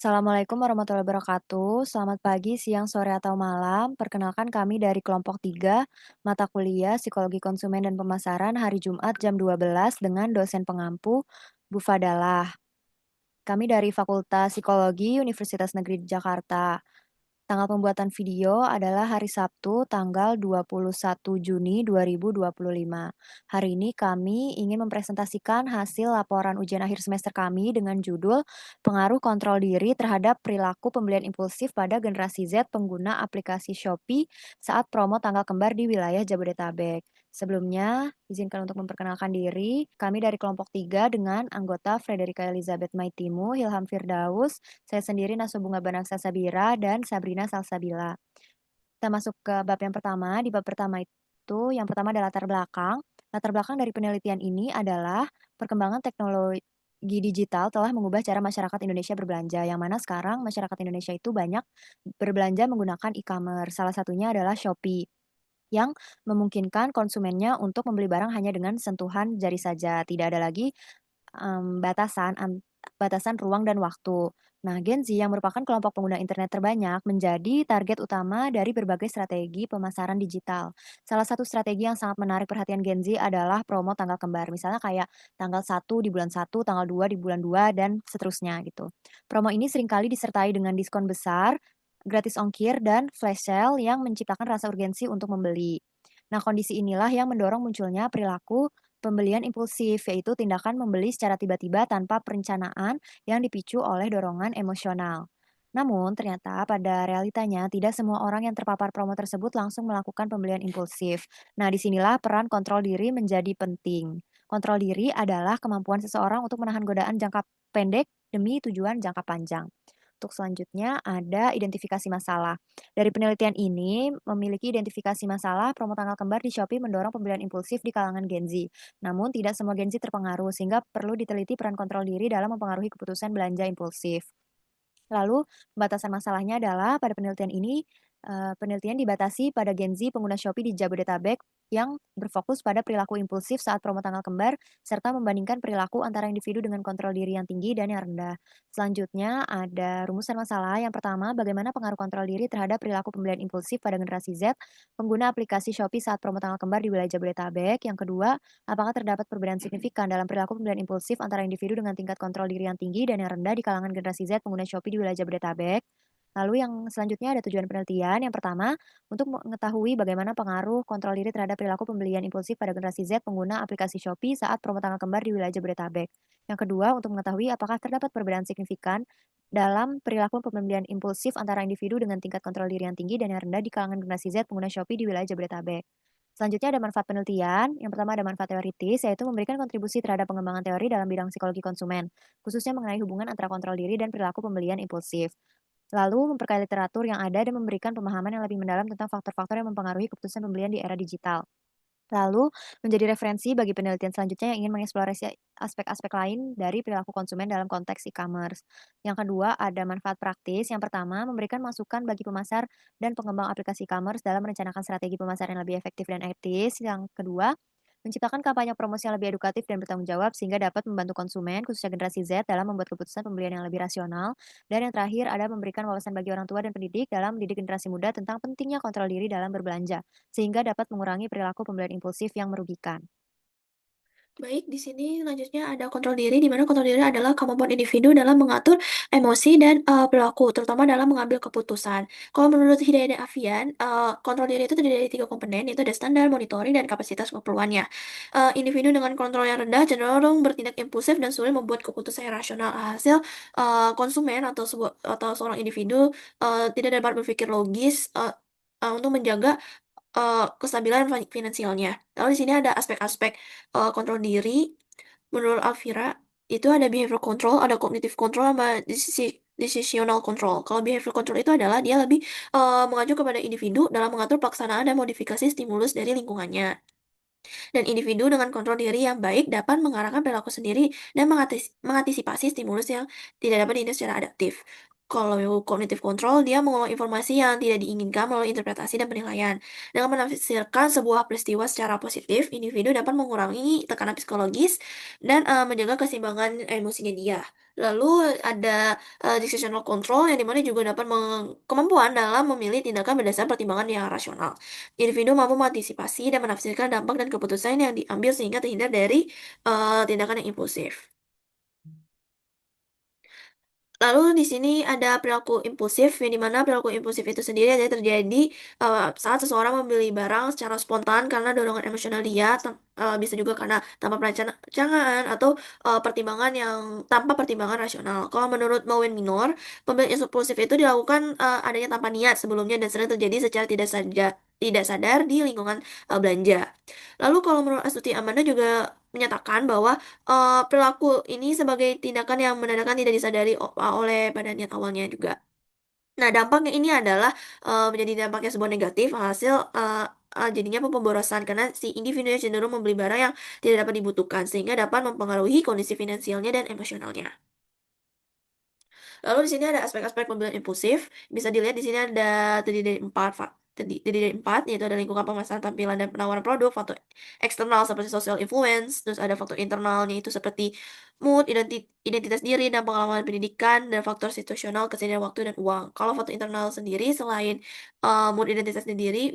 Assalamualaikum warahmatullahi wabarakatuh. Selamat pagi, siang, sore, atau malam. Perkenalkan kami dari kelompok 3, mata kuliah Psikologi Konsumen dan Pemasaran hari Jumat jam 12 dengan dosen pengampu Bu Fadalah. Kami dari Fakultas Psikologi Universitas Negeri Jakarta. Tanggal pembuatan video adalah hari Sabtu, tanggal 21 Juni 2025. Hari ini kami ingin mempresentasikan hasil laporan ujian akhir semester kami dengan judul Pengaruh Kontrol Diri Terhadap Perilaku Pembelian Impulsif pada Generasi Z Pengguna Aplikasi Shopee saat promo tanggal kembar di wilayah Jabodetabek. Sebelumnya, izinkan untuk memperkenalkan diri. Kami dari kelompok 3 dengan anggota Frederica Elizabeth Maitimu, Hilham Firdaus, saya sendiri Nasrul Banaksa Sabira, dan Sabrina Salsabila. Kita masuk ke bab yang pertama. Di bab pertama itu, yang pertama adalah latar belakang. Latar belakang dari penelitian ini adalah perkembangan teknologi digital telah mengubah cara masyarakat Indonesia berbelanja, yang mana sekarang masyarakat Indonesia itu banyak berbelanja menggunakan e-commerce. Salah satunya adalah Shopee, yang memungkinkan konsumennya untuk membeli barang hanya dengan sentuhan jari saja. Tidak ada lagi batasan ruang dan waktu. Nah, Gen Z yang merupakan kelompok pengguna internet terbanyak menjadi target utama dari berbagai strategi pemasaran digital. Salah satu strategi yang sangat menarik perhatian Gen Z adalah promo tanggal kembar. Misalnya kayak tanggal 1 di bulan 1, tanggal 2 di bulan 2, dan seterusnya gitu. Promo ini seringkali disertai dengan diskon besar, gratis ongkir, dan flash sale yang menciptakan rasa urgensi untuk membeli. Nah, kondisi inilah yang mendorong munculnya perilaku pembelian impulsif, yaitu tindakan membeli secara tiba-tiba tanpa perencanaan yang dipicu oleh dorongan emosional. Namun, ternyata pada realitanya tidak semua orang yang terpapar promo tersebut langsung melakukan pembelian impulsif. Nah, disinilah peran kontrol diri menjadi penting. Kontrol diri adalah kemampuan seseorang untuk menahan godaan jangka pendek demi tujuan jangka panjang. Untuk selanjutnya ada identifikasi masalah. Dari penelitian ini, memiliki identifikasi masalah, promo tanggal kembar di Shopee mendorong pembelian impulsif di kalangan Gen Z. Namun tidak semua Gen Z terpengaruh, sehingga perlu diteliti peran kontrol diri dalam mempengaruhi keputusan belanja impulsif. Lalu pembatasan masalahnya adalah pada penelitian ini, penelitian dibatasi pada Gen Z pengguna Shopee di Jabodetabek yang berfokus pada perilaku impulsif saat promo tanggal kembar, serta membandingkan perilaku antara individu dengan kontrol diri yang tinggi dan yang rendah. Selanjutnya ada rumusan masalah. Yang pertama, bagaimana pengaruh kontrol diri terhadap perilaku pembelian impulsif pada generasi Z pengguna aplikasi Shopee saat promo tanggal kembar di wilayah Jabodetabek. Yang kedua, apakah terdapat perbedaan signifikan dalam perilaku pembelian impulsif antara individu dengan tingkat kontrol diri yang tinggi dan yang rendah di kalangan generasi Z pengguna Shopee di wilayah Jabodetabek? Lalu yang selanjutnya ada tujuan penelitian. Yang pertama, untuk mengetahui bagaimana pengaruh kontrol diri terhadap perilaku pembelian impulsif pada generasi Z pengguna aplikasi Shopee saat promo tanggal kembar di wilayah Jabodetabek. Yang kedua, untuk mengetahui apakah terdapat perbedaan signifikan dalam perilaku pembelian impulsif antara individu dengan tingkat kontrol diri yang tinggi dan yang rendah di kalangan generasi Z pengguna Shopee di wilayah Jabodetabek. Selanjutnya ada manfaat penelitian. Yang pertama ada manfaat teoritis, yaitu memberikan kontribusi terhadap pengembangan teori dalam bidang psikologi konsumen, khususnya mengenai hubungan antara kontrol diri dan perilaku pembelian impulsif. Lalu memperkaya literatur yang ada dan memberikan pemahaman yang lebih mendalam tentang faktor-faktor yang mempengaruhi keputusan pembelian di era digital. Lalu, menjadi referensi bagi penelitian selanjutnya yang ingin mengeksplorasi aspek-aspek lain dari perilaku konsumen dalam konteks e-commerce. Yang kedua, ada manfaat praktis. Yang pertama, memberikan masukan bagi pemasar dan pengembang aplikasi e-commerce dalam merencanakan strategi pemasaran yang lebih efektif dan etis. Yang kedua, menciptakan kampanye promosi yang lebih edukatif dan bertanggung jawab sehingga dapat membantu konsumen, khususnya generasi Z, dalam membuat keputusan pembelian yang lebih rasional. Dan yang terakhir, ada memberikan wawasan bagi orang tua dan pendidik dalam mendidik generasi muda tentang pentingnya kontrol diri dalam berbelanja sehingga dapat mengurangi perilaku pembelian impulsif yang merugikan. Baik, di sini selanjutnya ada kontrol diri, di mana kontrol diri adalah kemampuan individu dalam mengatur emosi dan perilaku, terutama dalam mengambil keputusan. Kalau menurut Hidayat Afian, kontrol diri itu terdiri dari tiga komponen, yaitu ada standar, monitoring, dan kapasitas keperluannya. Individu dengan kontrol yang rendah cenderung bertindak impulsif dan sulit membuat keputusan yang rasional. Hasil konsumen atau seorang individu tidak dapat berpikir logis untuk menjaga kestabilan finansialnya. Lalu di sini ada aspek-aspek kontrol diri. Menurut Alvira, itu ada behavior control, ada cognitive control, sama decisional control. Kalau behavior control itu adalah dia lebih mengacu kepada individu dalam mengatur pelaksanaan dan modifikasi stimulus dari lingkungannya. Dan individu dengan kontrol diri yang baik dapat mengarahkan perilaku sendiri dan mengantisipasi stimulus yang tidak dapat diingat secara adaptif. Kalau cognitive control, dia mengolah informasi yang tidak diinginkan melalui interpretasi dan penilaian. Dengan menafsirkan sebuah peristiwa secara positif, individu dapat mengurangi tekanan psikologis dan menjaga keseimbangan emosinya dia. Lalu ada decisional control yang dimana juga dapat kemampuan dalam memilih tindakan berdasarkan pertimbangan yang rasional. Individu mampu mengantisipasi dan menafsirkan dampak dan keputusan yang diambil sehingga terhindar dari tindakan yang impulsif. Lalu di sini ada perilaku impulsif, yang dimana perilaku impulsif itu sendiri ada terjadi saat seseorang membeli barang secara spontan karena dorongan emosional dia, bisa juga karena tanpa perencanaan atau pertimbangan yang tanpa pertimbangan rasional. Kalau menurut Mowen Minor, pembelian impulsif itu dilakukan adanya tanpa niat sebelumnya dan sering terjadi secara tidak sadar di lingkungan belanja. Lalu kalau menurut Astuti Amanda juga menyatakan bahwa perilaku ini sebagai tindakan yang menandakan tidak disadari oleh pada niat awalnya juga. Nah, dampaknya ini adalah menjadi dampaknya sebuah negatif hasil jadinya pemborosan karena si individu cenderung membeli barang yang tidak dapat dibutuhkan sehingga dapat mempengaruhi kondisi finansialnya dan emosionalnya. Lalu di sini ada aspek-aspek pembelian impulsif. Bisa dilihat di sini ada terdiri dari terdiri dari empat, yaitu ada lingkungan pemasaran tampilan dan penawaran produk, faktor eksternal seperti social influence, terus ada faktor internalnya itu seperti mood, identitas diri, dan pengalaman pendidikan, dan faktor situasional, kesediaan waktu, dan uang. Kalau faktor internal sendiri, selain mood identitas sendiri,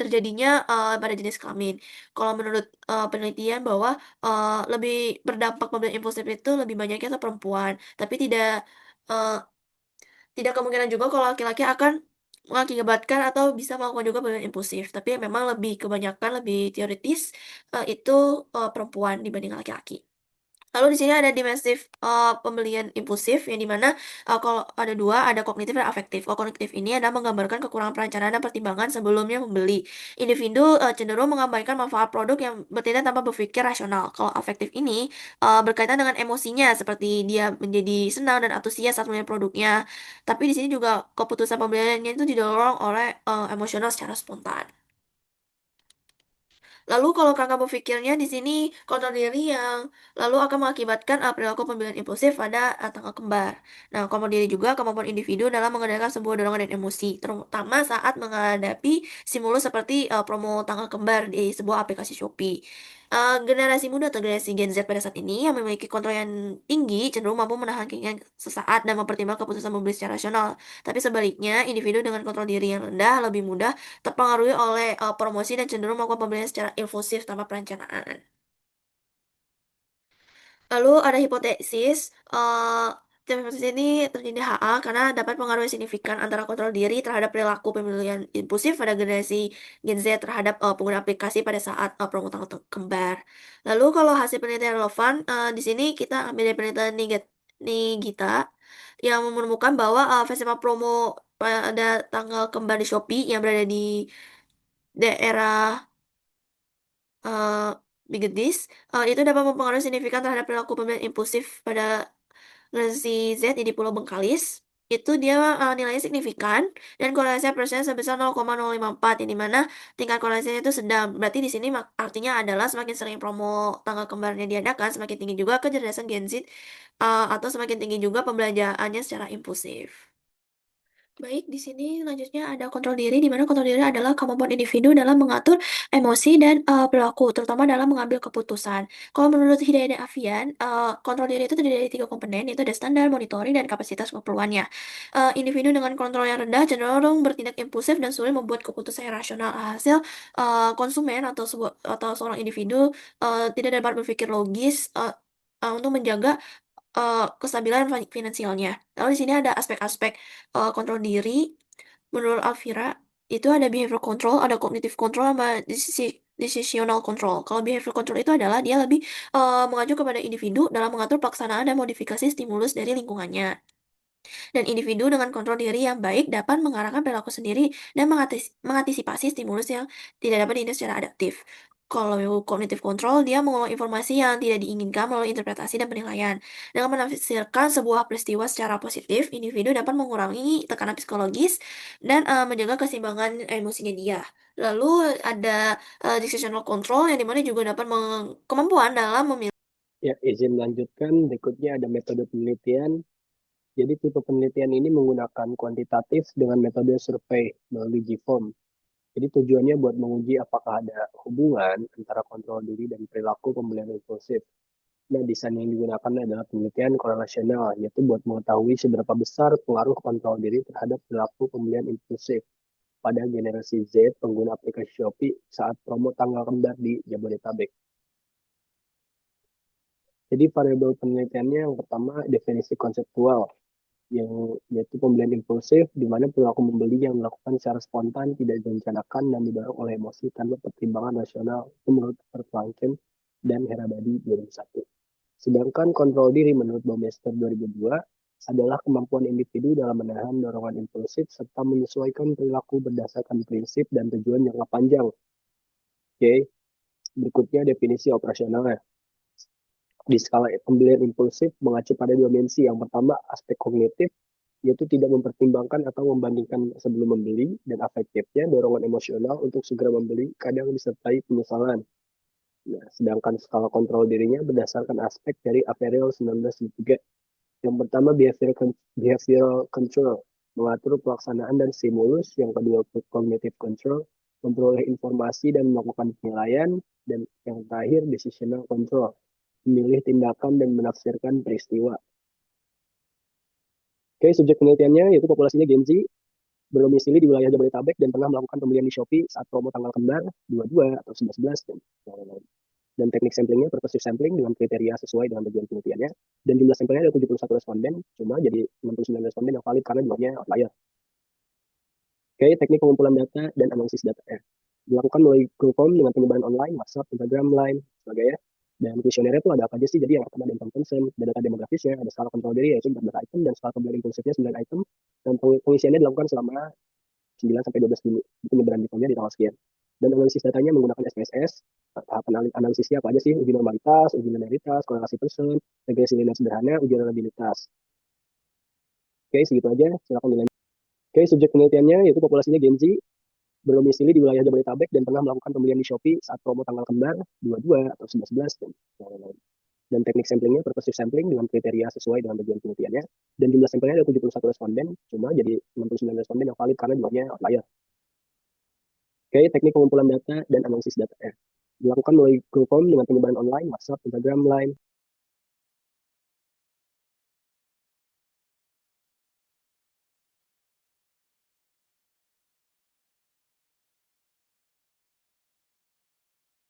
terjadinya pada jenis kelamin. Kalau menurut penelitian bahwa lebih berdampak pembelian impulsif itu lebih banyaknya ke perempuan, tapi eh, tidak kemungkinan juga kalau laki-laki akan mengakibatkan atau bisa melakukan juga pemilihan impulsif. Tapi memang lebih kebanyakan lebih teoritis itu perempuan dibanding laki-laki. Lalu di sini ada dimensif pembelian impulsif yang dimana kalau ada dua, ada kognitif dan afektif. Kalau kognitif ini adalah menggambarkan kekurangan perencanaan dan pertimbangan sebelumnya membeli. Individu cenderung mengabaikan manfaat produk yang bertindak tanpa berpikir rasional. Kalau afektif ini berkaitan dengan emosinya, seperti dia menjadi senang dan antusias saat melihat produknya. Tapi di sini juga keputusan pembeliannya itu didorong oleh emosional secara spontan. Lalu kalau kakak berpikirnya di sini kontrol diri yang lalu akan mengakibatkan perilaku pembelian impulsif pada tanggal kembar. Nah, kontrol diri juga kemampuan individu dalam mengendalikan sebuah dorongan dan emosi, terutama saat menghadapi stimulus seperti promo tanggal kembar di sebuah aplikasi Shopee. Generasi muda atau generasi Gen Z pada saat ini yang memiliki kontrol yang tinggi cenderung mampu menahan keinginan sesaat dan mempertimbangkan keputusan membeli secara rasional. Tapi sebaliknya, individu dengan kontrol diri yang rendah lebih mudah terpengaruhi oleh promosi dan cenderung melakukan pembelian secara impulsif tanpa perencanaan. Lalu ada hipotesis, tim hipotesis ini terjadi HA karena dapat pengaruh yang signifikan antara kontrol diri terhadap perilaku pemilihan impulsif pada generasi Gen Z terhadap pengguna aplikasi pada saat promo tanggal kembar. Lalu kalau hasil penelitian relevan, di sini kita ambil dari penelitian Nigita yang menemukan bahwa festival promo pada tanggal kembar di Shopee yang berada di daerah eh Bigedis, itu dapat mempengaruhi signifikan terhadap perilaku pemilihan impulsif pada generasi Z di Pulau Bengkalis. Itu dia nilainya signifikan dan korelasinya persen sebesar 0,054 yang dimana tingkat korelasinya itu sedang. Berarti di sini artinya adalah semakin sering promo tanggal kembarnya diadakan, semakin tinggi juga kecerdasan Gen Z atau semakin tinggi juga pembelanjaannya secara impulsif. Baik, di sini selanjutnya ada kontrol diri, di mana kontrol diri adalah kemampuan individu dalam mengatur emosi dan perilaku, terutama dalam mengambil keputusan. Kalau menurut Hidayat dan Avian, kontrol diri itu terdiri dari tiga komponen, yaitu ada standar, monitoring, dan kapasitas keperluannya. Individu dengan kontrol yang rendah cenderung bertindak impulsif dan sulit membuat keputusan yang rasional. Hasil konsumen atau seorang individu tidak dapat berpikir logis untuk menjaga kestabilan finansialnya. Lalu di sini ada aspek-aspek kontrol diri. Menurut Alvira, itu ada behavior control, ada cognitive control, sama decisional control. Kalau behavior control itu adalah dia lebih mengacu kepada individu dalam mengatur pelaksanaan dan modifikasi stimulus dari lingkungannya. Dan individu dengan kontrol diri yang baik dapat mengarahkan perilaku sendiri dan mengantisipasi stimulus yang tidak dapat diingat secara adaptif. Kalau cognitive control, dia mengolah informasi yang tidak diinginkan melalui interpretasi dan penilaian. Dengan menafsirkan sebuah peristiwa secara positif, individu dapat mengurangi tekanan psikologis dan menjaga keseimbangan emosinya dia. Lalu ada decisional control yang dimana juga dapat kemampuan dalam memilih. Ya, izin melanjutkan. Berikutnya ada metode penelitian Jadi tipe penelitian ini menggunakan kuantitatif dengan metode survei melalui G-form. Jadi tujuannya buat menguji apakah ada hubungan antara kontrol diri dan perilaku pembelian impulsif. Nah, desain yang digunakan adalah penelitian korelasional, yaitu buat mengetahui seberapa besar pengaruh kontrol diri terhadap perilaku pembelian impulsif pada generasi Z pengguna aplikasi Shopee saat promo tanggal kembar di Jabodetabek. Jadi variabel penelitiannya yang pertama definisi konseptual, yang yaitu pembelian impulsif, di mana perilaku membeli yang dilakukan secara spontan, tidak direncanakan, dan didorong oleh emosi tanpa pertimbangan rasional, itu menurut Vertranken dan Herabadi 2001. Sedangkan kontrol diri menurut Baumeister 2002 adalah kemampuan individu dalam menahan dorongan impulsif serta menyesuaikan perilaku berdasarkan prinsip dan tujuan jangka panjang. Oke, berikutnya definisi operasionalnya. Di skala pembelian impulsif mengacu pada dua dimensi. Yang pertama, aspek kognitif, yaitu tidak mempertimbangkan atau membandingkan sebelum membeli, dan afektifnya, dorongan emosional untuk segera membeli, kadang disertai penyesalan. Nah, sedangkan skala kontrol dirinya berdasarkan aspek dari Averill 1903. Yang pertama, behavioral control, mengatur pelaksanaan dan stimulus. Yang kedua, cognitive control, memperoleh informasi dan melakukan penilaian. Dan yang terakhir, decisional control, memilih tindakan dan menafsirkan peristiwa. Oke, subjek penelitiannya yaitu populasinya Gen Z, berdomisili di wilayah Jabodetabek dan pernah melakukan pembelian di Shopee saat promo tanggal kembar 22 atau 11 dan lain-lain. Dan teknik samplingnya purposive sampling dengan kriteria sesuai dengan tujuan penelitiannya. Dan jumlah sampelnya ada 71 responden, cuma jadi 69 responden yang valid karena duanya outlier. Oke, teknik pengumpulan data dan analisis data. Dilakukan melalui Google Form dengan penyebaran online, WhatsApp, Instagram, Line, sebagainya. Dan kuesionernya itu ada apa aja sih? Jadi yang pertama ada income consent, ada data demografisnya, ada skala kontrol diri yaitu 14 item, dan skala pembelian impulsifnya 9 item. Dan pengisiannya dilakukan selama 9 sampai 12 minggu. Itu penyebaran di tanggal sekian. Dan analisis datanya menggunakan SPSS. Tahapan analisisnya apa aja sih? Uji normalitas, uji linearitas, korelasi person, regresi linear sederhana, uji reliabilitas. Oke, segitu aja. Silakan dilanjut. Oke, subjek penelitiannya yaitu populasinya Gen Z, berdomisili di wilayah Jabodetabek dan pernah melakukan pembelian di Shopee saat promo tanggal kembar 22 atau 11 dan lain-lain. Dan teknik samplingnya purposive sampling dengan kriteria sesuai dengan tujuan penelitiannya. Dan jumlah sampelnya ada 71 responden, cuma jadi 69 responden yang valid karena duanya outlier. Oke, teknik pengumpulan data dan analisis data. Dilakukan melalui Google Form dengan penyebaran online, WhatsApp, Instagram, Line.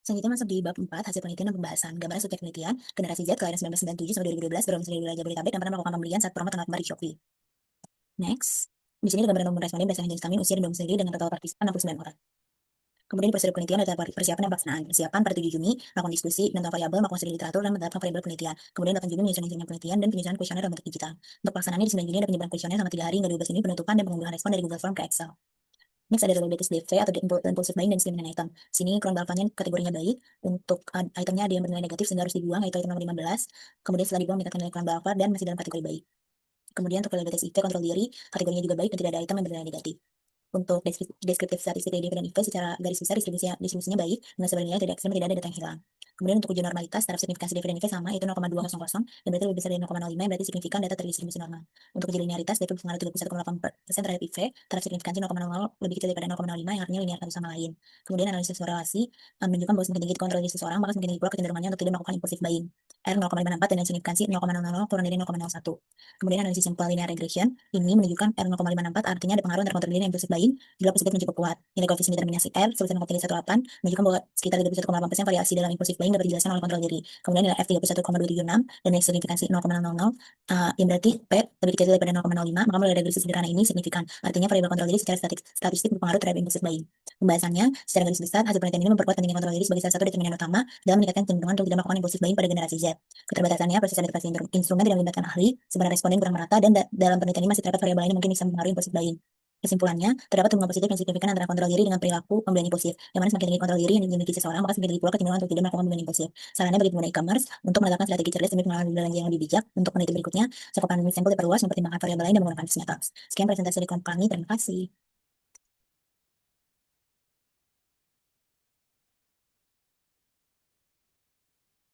Selanjutnya masuk di bab 4, hasil penelitian dan pembahasan. Gambaran subjek penelitian, generasi Z kelahiran 1997 sampai 2012 berdomisili di wilayah Jabodetabek dan pernah melakukan pembelian saat promo tanggal kembar di Shopee. Next. Di sini ada gambaran nomor responden berdasarkan jenis kelamin, usia, dan domisili dengan total partisipan 69 orang. Kemudian di prosedur penelitian ada persiapan dan pelaksanaan. Persiapan pada 7 Juni, melakukan diskusi, menentukan variabel, melakukan studi literatur, dan menetapkan variabel penelitian. Kemudian 8 Juni menyusun hasilnya penelitian dan penyusunan kuesioner dalam bentuk digital. Untuk pelaksanaannya di 9 Juni ada penyebaran kuesioner selama 3 hari hingga 12 Juni penutupan dan pengumpulan respon dari Google Form ke Excel. Next ada reliability DFC atau impulsive buying dan discriminant item. Sini kurang balapannya kategorinya baik. Untuk itemnya ada yang bernilai negatif sehingga harus dibuang, yaitu item nomor 15. Kemudian setelah dibuang meningkatkan nilai kurang balapa dan masih dalam kategori baik. Kemudian untuk reliability IT kontrol diri, kategorinya juga baik dan tidak ada item yang bernilai negatif. Untuk deskriptif statistik dari dan IPA secara garis besar distribusinya baik, dengan sebenarnya nilai tidak ekstrim, tidak ada data yang hilang. Kemudian untuk ujian normalitas, taraf signifikansi DV dan IPA sama, yaitu 0,200, dan berarti lebih besar dari 0,05, yang berarti signifikan data terdistribusi normal. Untuk uji linearitas, DV berpengaruh 31,8% terhadap IV, taraf signifikansi 0,00 lebih kecil daripada 0,05, yang artinya linear satu sama lain. Kemudian analisis korelasi menunjukkan bahwa semakin tinggi kontrol diri seseorang, maka semakin tinggi pula kecenderungannya untuk tidak melakukan impulsif buying. R 0,54 dan signifikansi 0,00 kurang dari 0,01. Kemudian analisis simple linear regression ini menunjukkan R 0,54 artinya ada pengaruh antara kontrol diri dan impulsif buying. Jika positif cukup kuat. Nilai koefisien determinasi R sebesar 0,318 menunjukkan bahwa sekitar 31,8% variasi dalam impulsif buying dapat dijelaskan oleh kontrol diri. Kemudian nilai F 31,276 dan nilai signifikansi 0,00 yang berarti P lebih kecil daripada 0,05, maka melalui regresi sederhana ini signifikan. Artinya variabel kontrol diri secara statistik berpengaruh terhadap impulsif buying. Pembahasannya secara garis besar, hasil penelitian ini memperkuat pentingnya kontrol diri sebagai salah satu determinan utama dalam meningkatkan kecenderungan untuk tidak melakukan impulsif buying pada generasi Z. Keterbatasannya, proses adaptasi instrumen tidak melibatkan ahli, sebenarnya responden kurang merata, dan dalam penelitian ini masih terdapat variabel lain yang mungkin bisa mempengaruhi impulsif buying. Kesimpulannya, terdapat hubungan positif yang signifikan antara kontrol diri dengan perilaku pembelian impulsif. Yang mana semakin tinggi kontrol diri yang dimiliki seseorang, maka semakin tinggi pula kecenderungan untuk tidak melakukan pembelian impulsif. Sarannya bagi pengguna e-commerce untuk menetapkan strategi cerdas demi pengelolaan belanja yang lebih bijak. Untuk penelitian berikutnya, cakupan sampel diperluas, mempertimbangkan variabel lain dan menggunakan business methods. Sekian presentasi dari kami, terima kasih.